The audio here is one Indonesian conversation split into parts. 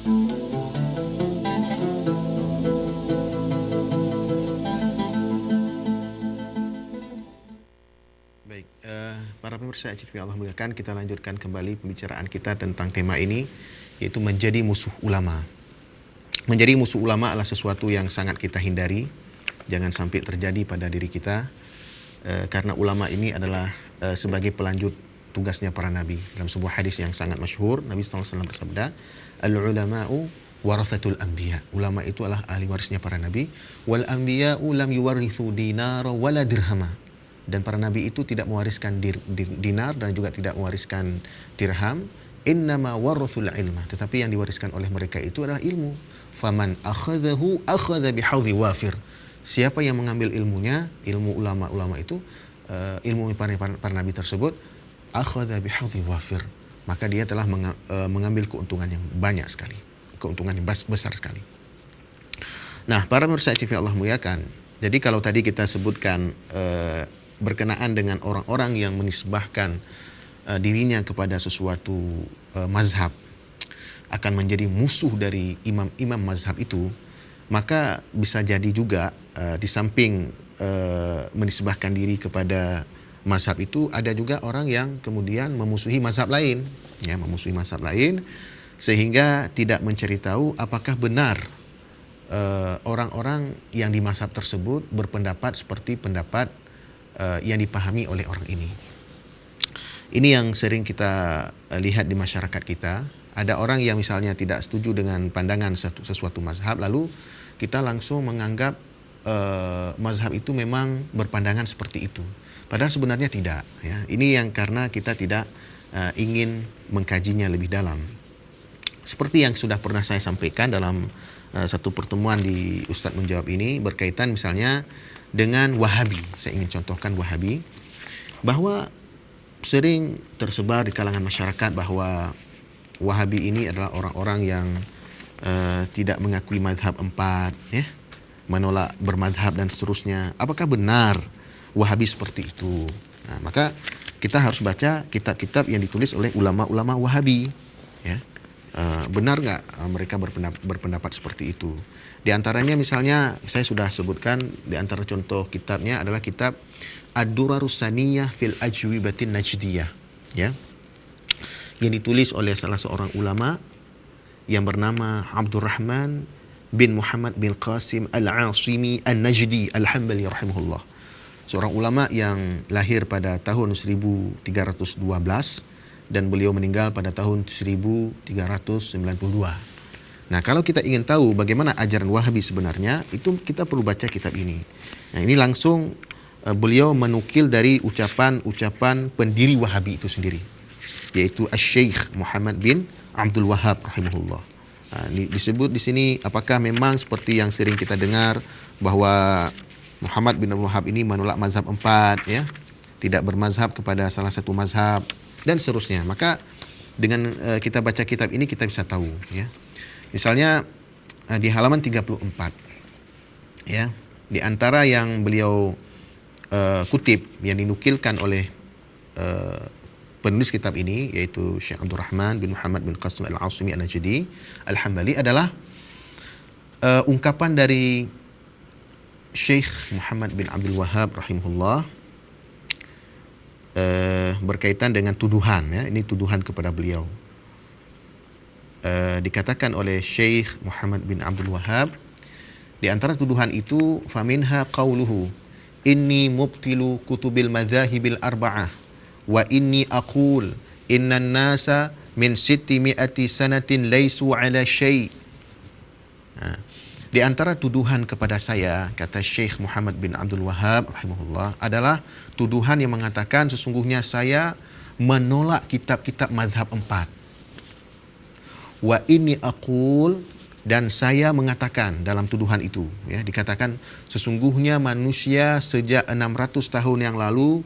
Baik, para pemirsa TV Allah muliakan, kita lanjutkan kembali pembicaraan kita tentang tema ini, yaitu menjadi musuh ulama. Menjadi musuh ulama adalah sesuatu yang sangat kita hindari, jangan sampai terjadi pada diri kita, karena ulama ini adalah sebagai pelanjut tugasnya para nabi. Dalam sebuah hadis yang sangat masyhur, Nabi SAW bersabda, "Al-ulama'u warathatul anbiya." Ulama itu adalah ahli warisnya para nabi. "Wal anbiya'u lam yuwarithu dinara wala dirhama." Dan para nabi itu tidak mewariskan dinar dan juga tidak mewariskan dirham. Innama warathul ilma. Tetapi yang diwariskan oleh mereka itu adalah ilmu. Faman akhadhahu akhadha bihadzi wafir. Siapa yang mengambil ilmunya, ilmu ulama-ulama itu, ilmu para nabi tersebut, akhadha bihadzi wafir. Maka dia telah mengambil keuntungan yang banyak sekali. Keuntungan yang besar sekali. Nah, para pemirsa TV Allah muliakan. Jadi kalau tadi kita sebutkan berkenaan dengan orang-orang yang menisbahkan dirinya kepada sesuatu mazhab, akan menjadi musuh dari imam-imam mazhab itu, maka bisa jadi juga di samping menisbahkan diri kepada mazhab itu, ada juga orang yang kemudian memusuhi mazhab lain, ya, memusuhi mazhab lain, sehingga tidak mencari tahu apakah benar orang-orang yang di mazhab tersebut berpendapat seperti pendapat yang dipahami oleh orang ini. Ini yang sering kita lihat di masyarakat kita. Ada orang yang misalnya tidak setuju dengan pandangan sesuatu mazhab, lalu kita langsung menganggap mazhab itu memang berpandangan seperti itu. Padahal sebenarnya tidak. Ya. Ini yang karena kita tidak ingin mengkajinya lebih dalam. Seperti yang sudah pernah saya sampaikan dalam satu pertemuan di Ustadz Menjawab ini, berkaitan misalnya dengan Wahabi. Saya ingin contohkan Wahabi, bahwa sering tersebar di kalangan masyarakat bahwa Wahabi ini adalah orang-orang yang tidak mengakui mazhab 4, ya, menolak bermazhab dan seterusnya. Apakah benar Wahabi seperti itu? Nah, maka kita harus baca kitab-kitab yang ditulis oleh ulama-ulama Wahabi, ya. Benar nggak mereka berpendapat seperti itu? Di antaranya misalnya saya sudah sebutkan, di antara contoh kitabnya adalah kitab Ad-Durarus Saniyah fil Ajwibatin Najdiyah, ya, yang ditulis oleh salah seorang ulama yang bernama Abdurrahman bin Muhammad bin Qasim Al-Asimi An-Najdi Al-Hambali rahimahullah. Seorang ulama yang lahir pada tahun 1312 dan beliau meninggal pada tahun 1392. Nah, kalau kita ingin tahu bagaimana ajaran Wahabi sebenarnya, itu kita perlu baca kitab ini. Nah, ini langsung beliau menukil dari ucapan-ucapan pendiri Wahabi itu sendiri, yaitu Asy-Syaikh Muhammad bin Abdul Wahhab rahimahullah. Nah, disebut di sini apakah memang seperti yang sering kita dengar bahwa Muhammad bin Abdul Wahhab ini menolak mazhab 4, ya, tidak bermazhab kepada salah satu mazhab dan seterusnya. Maka dengan kita baca kitab ini kita bisa tahu, ya. Misalnya di halaman 34, ya, di antara yang beliau kutip yang dinukilkan oleh penulis kitab ini, yaitu Syekh Abdurrahman bin Muhammad bin Qasim Al-Asimi An-Najdi Al-Hambali, adalah ungkapan dari Syekh Muhammad bin Abdul Wahhab rahimahullah berkaitan dengan tuduhan, ya, ini tuduhan kepada beliau. Dikatakan oleh Syekh Muhammad bin Abdul Wahhab, di antara tuduhan itu, faminha qauluhu inni mubtilu kutubil madzahibil arba'ah wa inni aqul innan nasa min 600 sanatin laisu ala syai'. Di antara tuduhan kepada saya, kata Syekh Muhammad bin Abdul Wahhab rahimahullah, adalah tuduhan yang mengatakan sesungguhnya saya menolak kitab-kitab mazhab 4. Wa inni aqul, dan saya mengatakan dalam tuduhan itu, ya, dikatakan sesungguhnya manusia sejak 600 tahun yang lalu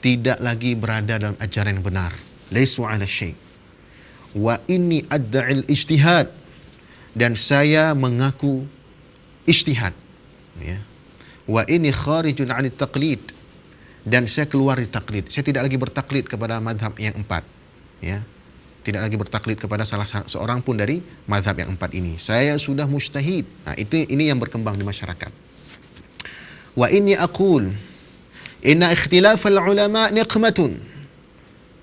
tidak lagi berada dalam ajaran yang benar. Laisu ala syai'. Wa inni adda'il ijtihad, dan saya mengaku ijtihad, ya. Wa inni kharijun 'anit taqlid, dan saya keluar dari taklid. Saya tidak lagi bertaklid kepada mazhab yang 4, ya. tidak lagi bertaklid kepada salah seorang pun dari mazhab yang 4 ini. Saya sudah mujtahid. Nah, ini yang berkembang di masyarakat. Wa inni aqul inna ikhtilafal ulama niqmatun.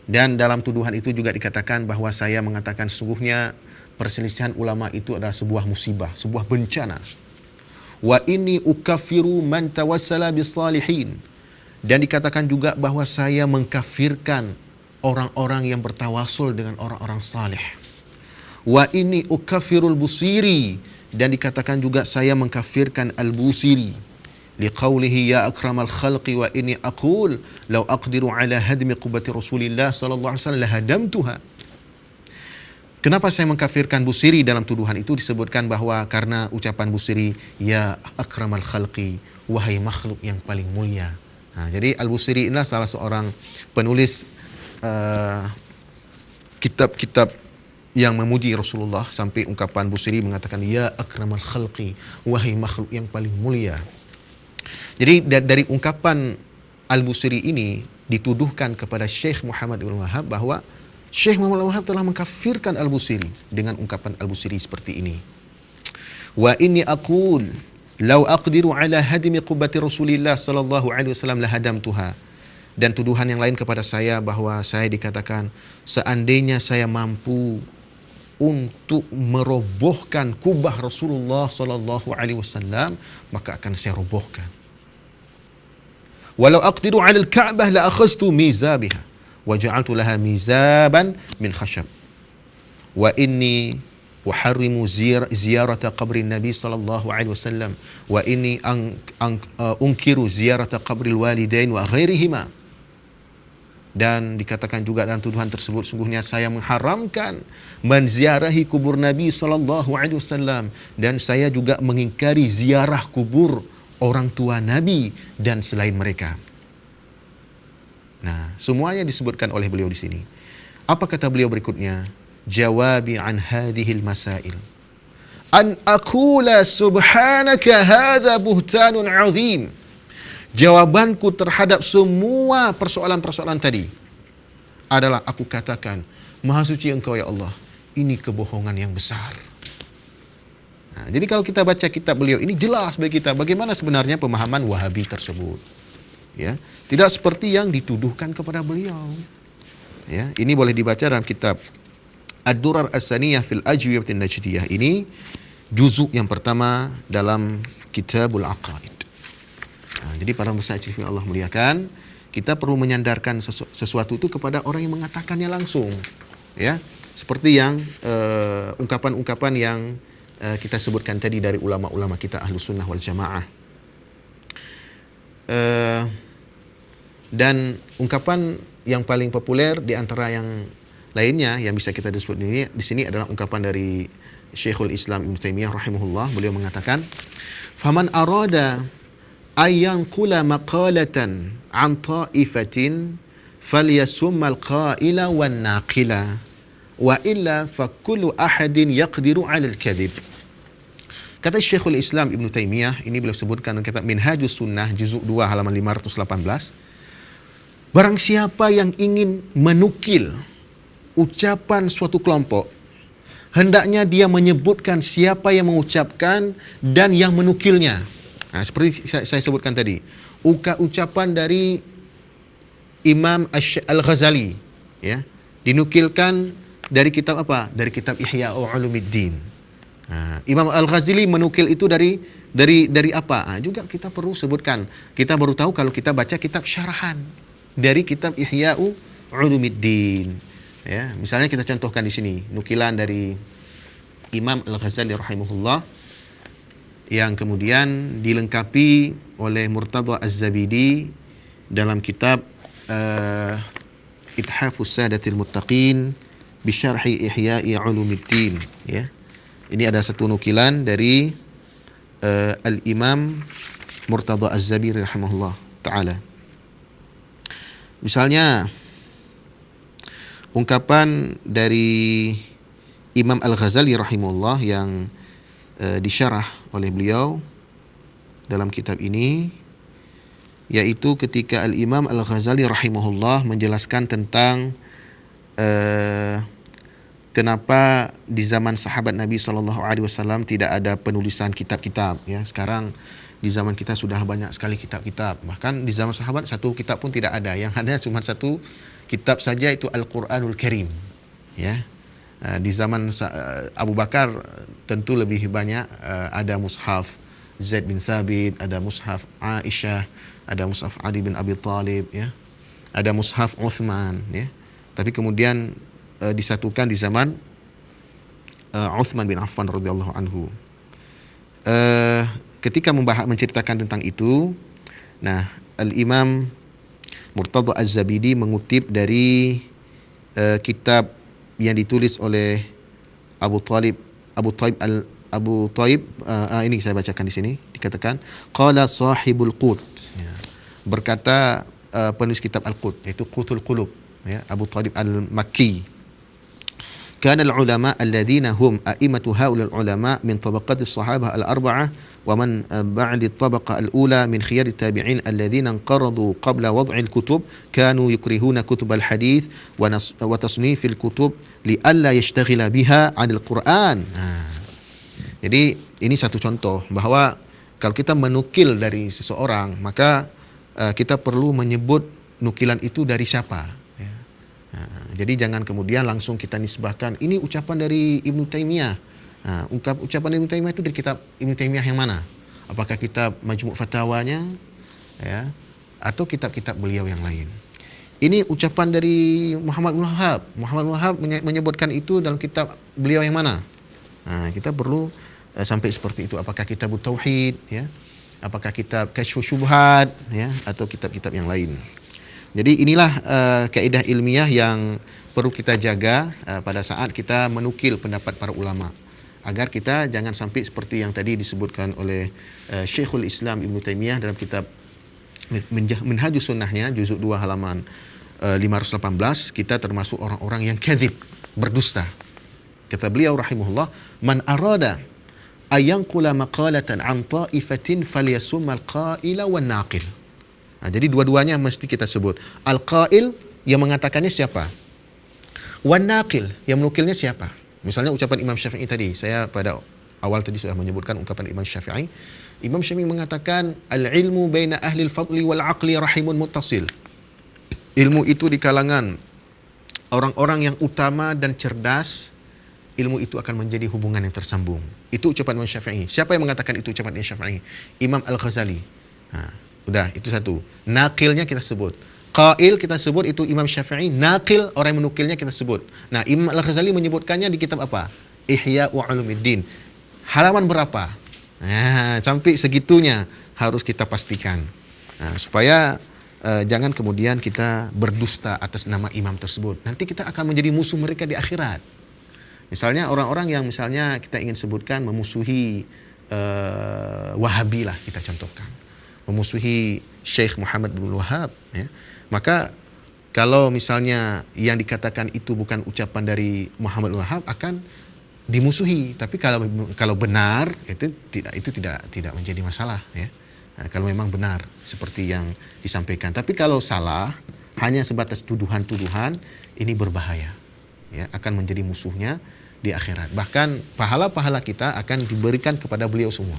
Dan dalam tuduhan itu juga dikatakan bahwa saya mengatakan sungguhnya perselisihan ulama itu adalah sebuah musibah, sebuah bencana. Wa inni ukaffiru man tawassala bisalihin. Dan dikatakan juga bahwa saya mengkafirkan orang-orang yang bertawasul dengan orang-orang saleh. Wa inni ukaffirul Busiri, dan dikatakan juga saya mengkafirkan Al-Busiri. Liqaulihi ya akramal khalqi wa inni aqul law aqdiru ala hadmi qubbati Rasulillah sallallahu alaihi wasallam lahadamtuha. Kenapa saya mengkafirkan Busiri dalam tuduhan itu? Disebutkan bahwa karena ucapan Busiri ya akramal khalqi, wahai makhluk yang paling mulia. Nah, jadi Al-Busiri inilah salah seorang penulis kitab-kitab yang memuji Rasulullah, sampai ungkapan Busiri mengatakan ya akramal khalqi, wahai makhluk yang paling mulia. Jadi dari ungkapan Al-Busiri ini dituduhkan kepada Syekh Muhammad Ibn Wahab bahwa Syekh Muhammad Ibn Wahab telah mengkafirkan Al-Busiri dengan ungkapan Al-Busiri seperti ini. Wa inni aqul law aqdiru ala hadmi qubbati Rasulillah sallallahu alaihi wasallam lahadamtuha. Dan tuduhan yang lain kepada saya bahwa saya dikatakan seandainya saya mampu untuk merobohkan kubah Rasulullah sallallahu alaihi wasallam, maka akan saya robohkan. Walau aqdiru 'ala al-Ka'bah la akhadhtu mizabaha wa ja'altu laha mizaban min khashab. Wa inni uharrimu ziyarata qabri Nabi sallallahu alaihi wasallam wa inni unkiru ziyarata qabri al-walidain wa ghairihima. Dan dikatakan juga dalam tuduhan tersebut, sungguhnya saya mengharamkan menziarahi kubur Nabi sallallahu alaihi wasallam, dan saya juga mengingkari ziarah kubur orang tua Nabi dan selain mereka. Nah, semuanya disebutkan oleh beliau di sini. Apa kata beliau berikutnya? Jawabi an hadhil masail an aqula subhanaka hadza buhtanun azim. Jawabanku terhadap semua persoalan-persoalan tadi adalah aku katakan, Maha suci Engkau ya Allah, ini kebohongan yang besar. Nah, jadi kalau kita baca kitab beliau ini jelas bagi kita bagaimana sebenarnya pemahaman Wahabi tersebut. Ya, tidak seperti yang dituduhkan kepada beliau. Ya, ini boleh dibaca dalam kitab Ad-Durar As-Saniyah fil Ajwibatin Najdiyah. Ini juzuk yang pertama dalam Kitabul Aqaid. Nah, jadi para musajid yang Allah muliakan, kita perlu menyandarkan sesuatu itu kepada orang yang mengatakannya langsung, ya, seperti yang ungkapan-ungkapan yang kita sebutkan tadi dari ulama-ulama kita Ahlus Sunnah wal Jamaah. Dan ungkapan yang paling populer di antara yang lainnya yang bisa kita disebut di sini adalah ungkapan dari Syekhul Islam Ibnu Taimiyah rahimahullah. Beliau mengatakan, "Faman arada ayyan qula maqalatan an ta'ifatin falyasumma al-qaila wan naqila wa illa fa kullu ahadin yaqdiru 'ala al-kadhib." Kata Syekhul Islam Ibnu Taimiyah, ini beliau sebutkan dalam kitab Minhajus Sunnah juzuk 2 halaman 518, barang siapa yang ingin menukil ucapan suatu kelompok, hendaknya dia menyebutkan siapa yang mengucapkan dan yang menukilnya. Nah, seperti saya sebutkan tadi, ucapan dari Imam Al-Ghazali, ya, dinukilkan dari kitab apa? Dari kitab Ihya Ulumuddin. Nah, Imam Al-Ghazali menukil itu dari apa? Nah, juga kita perlu sebutkan. Kita baru tahu kalau kita baca kitab syarahan dari kitab Ihya Ulumuddin. Ya, misalnya kita contohkan di sini nukilan dari Imam Al-Ghazali rahimahullah yang kemudian dilengkapi oleh Murtadha Az-Zabidi dalam kitab Ithafus Sadatil Muttaqin bi Syarhi Ihya'i Ulumuddin, ya. Ini ada satu nukilan dari Al-Imam Murtadha Az-Zabidi rahimahullah taala. Misalnya ungkapan dari Imam Al-Ghazali rahimahullah yang disyarah oleh beliau dalam kitab ini, yaitu ketika Al-Imam Al-Ghazali rahimahullah menjelaskan tentang kenapa di zaman sahabat Nabi SAW tidak ada penulisan kitab-kitab, ya. Sekarang di zaman kita sudah banyak sekali kitab-kitab. Bahkan di zaman sahabat satu kitab pun tidak ada. Yang ada cuma satu kitab saja, itu Al-Quranul Karim. Ya. Di zaman Abu Bakar tentu lebih banyak, ada mushaf Zaid bin Thabit, ada mushaf Aisyah, ada mushaf Ali bin Abi Talib, ya. Ada mushaf Uthman, ya. Tapi kemudian disatukan di zaman Uthman bin Affan radhiyallahu anhu. Ketika menceritakan tentang itu, nah, Al-Imam Murtada Az-Zabidi mengutip dari kitab yang ditulis oleh Abu Taib, ini saya bacakan di sini, dikatakan qala sahibul qut, ya. Berkata penulis kitab Al-Qut, yaitu Qutul Qulub, ya, Abu Talib Al-Makki, كان العلماء الذين هم أئمة هؤلاء العلماء من طبقات الصحابة الأربعة ومن بعد الطبقة الأولى من خيار التابعين الذين انقرضوا قبل وضع الكتب كانوا يكرهون كتب الحديث وتصنيف الكتب لئلا يشتغل بها عن القرآن. Jadi ini satu contoh bahawa kalau kita menukil dari seseorang, maka kita perlu menyebut nukilan itu dari siapa. Jadi jangan kemudian langsung kita nisbahkan ini ucapan dari Ibnu Taimiyah. Ucapan Ibnu Taimiyah itu dari kitab Ibnu Taimiyah yang mana? Apakah kitab Majmu' Fatawanya, ya, atau kitab-kitab beliau yang lain? Ini ucapan dari Muhammad bin Wahab. Muhammad bin Wahab menyebutkan itu dalam kitab beliau yang mana? Kita perlu sampai seperti itu. Apakah kitab Tauhid, ya? Apakah kitab Kasyfus Syubhat, ya, atau kitab-kitab yang lain? Jadi inilah kaedah ilmiah yang perlu kita jaga pada saat kita menukil pendapat para ulama, agar kita jangan sampai seperti yang tadi disebutkan oleh Syekhul Islam Ibn Taimiyah dalam kitab Minhajus Sunnahnya, juzuk 2 halaman 518, kita termasuk orang-orang yang kadzib, berdusta. Kata beliau rahimahullah, man arada ayanqula maqalatan an ta'ifatin falyasumma al-qaila wan naqil. Jadi dua-duanya mesti kita sebut. Al-qail yang mengatakannya siapa? Wan naqil yang menukilnya siapa? Misalnya ucapan Imam Syafi'i tadi, saya pada awal tadi sudah menyebutkan ungkapan Imam Syafi'i. Imam Syafi'i mengatakan al-ilmu baina ahli al-fadli wal aqli rahimun muttasil. Ilmu itu di kalangan orang-orang yang utama dan cerdas, ilmu itu akan menjadi hubungan yang tersambung. Itu ucapan Imam Syafi'i. Siapa yang mengatakan itu ucapan Imam Syafi'i? Imam Al-Ghazali. Udah, itu satu. Naqilnya kita sebut. Qail kita sebut itu Imam Syafi'i. Naqil, orang yang menukilnya kita sebut. Nah, Imam Al-Ghazali menyebutkannya di kitab apa? Ihya Ulumuddin. Halaman berapa? Sampai segitunya harus kita pastikan. Supaya jangan kemudian kita berdusta atas nama imam tersebut. Nanti kita akan menjadi musuh mereka di akhirat. Misalnya orang-orang yang misalnya kita ingin sebutkan memusuhi Wahabi lah, kita contohkan. Memusuhi Syekh Muhammad bin Wahab, ya. Maka kalau misalnya yang dikatakan itu bukan ucapan dari Muhammad bin Wahab, akan dimusuhi. Tapi kalau benar itu tidak menjadi masalah, ya. Kalau memang benar seperti yang disampaikan. Tapi kalau salah, hanya sebatas tuduhan-tuduhan, ini berbahaya, ya, akan menjadi musuhnya di akhirat. Bahkan pahala-pahala kita akan diberikan kepada beliau semua.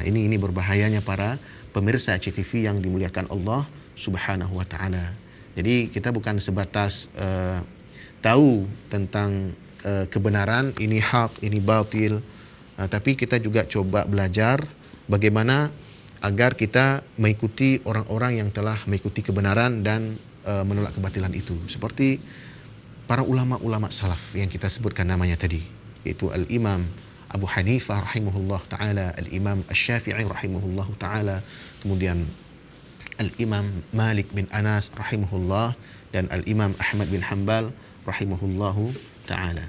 Ini berbahayanya para pemirsa CTV yang dimuliakan Allah Subhanahu wa taala. Jadi kita bukan sebatas tahu tentang kebenaran, ini hak, ini batil, tapi kita juga coba belajar bagaimana agar kita mengikuti orang-orang yang telah mengikuti kebenaran dan menolak kebatilan itu. Seperti para ulama-ulama salaf yang kita sebutkan namanya tadi, yaitu Al-Imam Abu Hanifah rahimahullah ta'ala, Al-Imam Asy-Syafi'i rahimahullah ta'ala, kemudian Al-Imam Malik bin Anas rahimahullah, dan Al-Imam Ahmad bin Hanbal rahimahullah ta'ala.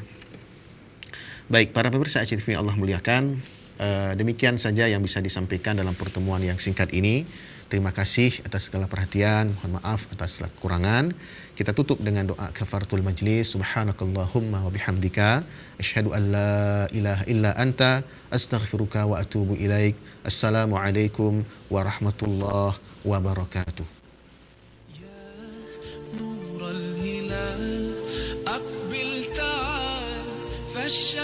Baik, para pemirsa ACTV yang Allah muliakan, demikian saja yang bisa disampaikan dalam pertemuan yang singkat ini. Terima kasih atas segala perhatian, mohon maaf atas segala kekurangan. Kita tutup dengan doa kafaratul majlis. Subhanakallahumma wa bihamdika asyhadu an la ilaha illa anta astaghfiruka wa atubu ilaik. Assalamualaikum warahmatullahi wabarakatuh. Ya nurul hilal aqbil ta'ala الشيطان